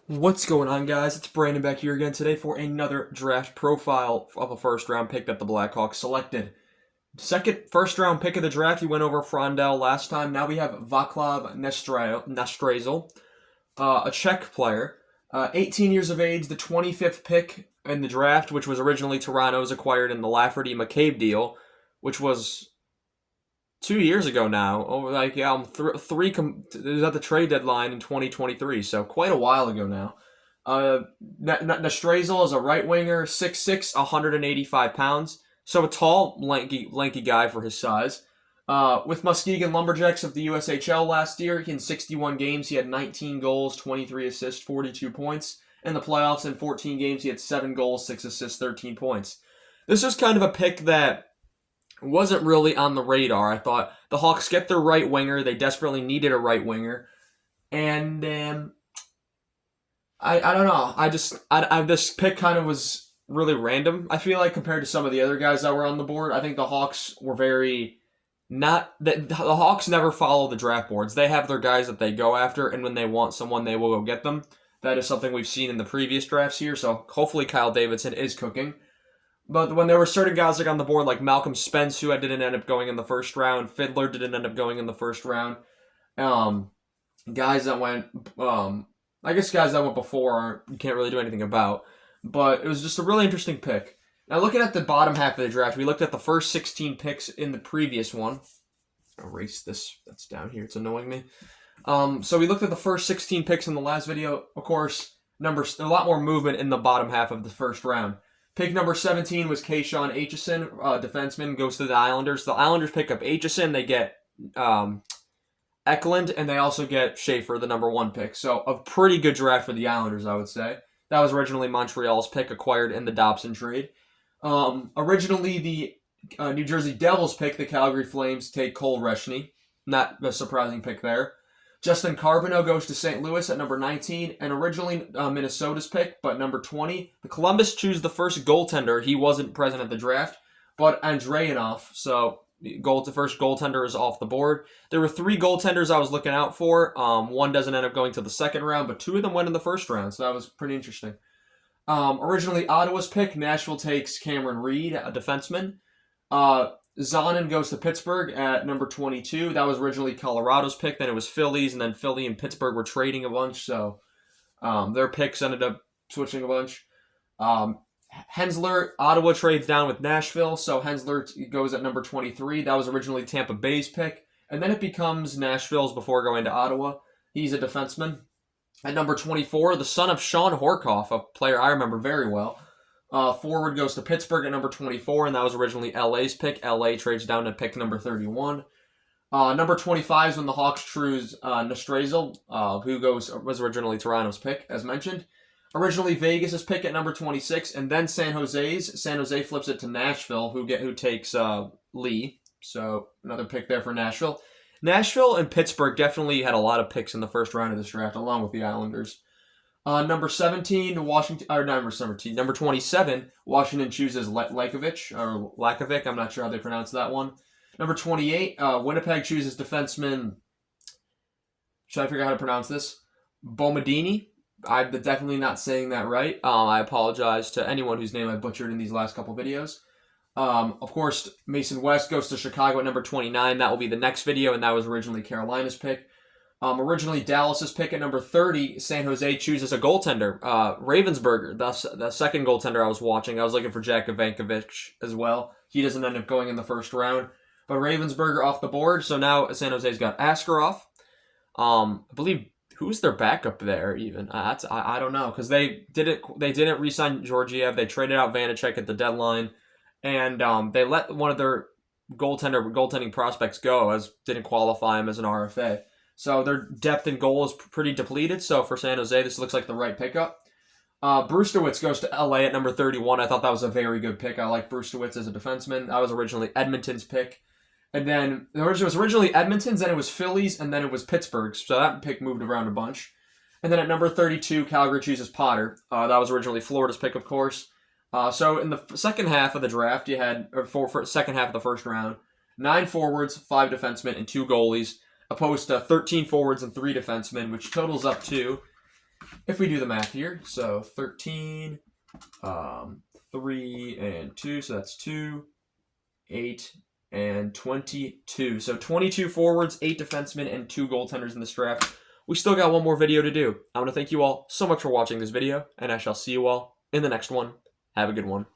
What's going on, guys? It's Brandon back here again today for another draft profile of a first round pick that the Blackhawks selected. First round pick of the draft, you went over Frondell last time. Now we have Vaclav Nestrasil, a Czech player. 18 years of age, the 25th pick in the draft, which was originally Toronto's acquired in the Lafferty-McCabe deal, which was 2 years ago now. Oh, like yeah, it was at the trade deadline in 2023, so quite a while ago now. Nestrazel is a right winger, 6'6", 185 pounds, so a tall, lanky guy for his size. With Muskegon Lumberjacks of the USHL last year, in 61 games, he had 19 goals, 23 assists, 42 points. In the playoffs, in 14 games, he had 7 goals, 6 assists, 13 points. This was kind of a pick that wasn't really on the radar. I thought the Hawks get their right winger. They desperately needed a right winger. And I don't know. This pick kind of was really random. I feel like compared to some of the other guys that were on the board, I think the Hawks were very not that the Hawks never follow the draft boards. They have their guys that they go after, and when they want someone, they will go get them. That is something we've seen in the previous drafts here. So hopefully Kyle Davidson is cooking. But when there were certain guys like on the board, like Malcolm Spence, who didn't end up going in the first round, Fiddler didn't end up going in the first round. Um, guys that went, I guess guys that went before you can't really do anything about. But it was just a really interesting pick. Now looking at the bottom half of the draft, we looked at the first 16 picks in the previous one. Erase this. That's down here. It's annoying me. So we looked at the first 16 picks in the last video. Of course, a lot more movement in the bottom half of the first round. Pick number 17 was Kayshawn Aitchison, defenseman, goes to the Islanders. The Islanders pick up Aitchison. They get Eklund, and they also get Schaefer, the number 1 pick. So a pretty good draft for the Islanders, I would say. That was originally Montreal's pick, acquired in the Dobson trade. Originally, the New Jersey Devils pick, the Calgary Flames take Cole Reshny. Not a surprising pick there. Justin Carbonneau goes to St. Louis at number 19, and originally Minnesota's pick, but number 20. The Columbus choose the first goaltender. He wasn't present at the draft, but Andreyanov. So the first goaltender is off the board. There were 3 goaltenders I was looking out for. One doesn't end up going to the second round, but 2 of them went in the first round, so that was pretty interesting. Originally Ottawa's pick, Nashville takes Cameron Reed, a defenseman. Zonin goes to Pittsburgh at number 22. That was originally Colorado's pick. Then it was Philly's, and then Philly and Pittsburgh were trading a bunch, so their picks ended up switching a bunch. Hensler, Ottawa trades down with Nashville, so Hensler goes at number 23. That was originally Tampa Bay's pick, and then it becomes Nashville's before going to Ottawa. He's a defenseman. At number 24, the son of Sean Horkoff, a player I remember very well. Forward goes to Pittsburgh at number 24, and that was originally LA's pick. LA trades down to pick number 31. Number 25 is when the Hawks choose Nestrasil, who was originally Toronto's pick, as mentioned. Originally Vegas's pick at number 26, and then San Jose's. San Jose flips it to Nashville, who takes Lee. So another pick there for Nashville. Nashville and Pittsburgh definitely had a lot of picks in the first round of this draft, along with the Islanders. Number 17, number 27, Washington chooses Lakovic. I'm not sure how they pronounce that one. Number 28, Winnipeg chooses defenseman. Should I figure out how to pronounce this? Bomadini. I'm definitely not saying that right. I apologize to anyone whose name I butchered in these last couple videos. Of course, Mason West goes to Chicago at number 29. That will be the next video, and that was originally Carolina's pick. Originally Dallas's pick at number 30, San Jose chooses a goaltender, Ravensburger, the second goaltender I was watching. I was looking for Jack Ivankovic as well. He doesn't end up going in the first round, but Ravensburger off the board. So now San Jose's got Askarov. I believe who's their backup there even. I don't know, because they didn't re-sign Georgiev. They traded out Vanacek at the deadline, and they let one of their goaltending prospects go, as didn't qualify him as an RFA. So their depth in goal is pretty depleted. So for San Jose, this looks like the right pickup. Brewsterwitz goes to LA at number 31. I thought that was a very good pick. I like Brewsterwitz as a defenseman. That was originally Edmonton's pick. And then it was originally Edmonton's, then it was Philly's, and then it was Pittsburgh's. So that pick moved around a bunch. And then at number 32, Calgary chooses Potter. That was originally Florida's pick, of course. So in the second half of the draft, you had, for second half of the first round, 9 forwards, 5 defensemen, and 2 goalies, opposed to 13 forwards and 3 defensemen, which totals up to if we do the math here, so 13, 3 and 2, so that's 2, 8, and 22. So 22 forwards, 8 defensemen, and 2 goaltenders in this draft. We still got one more video to do. I want to thank you all so much for watching this video, and I shall see you all in the next one. Have a good one.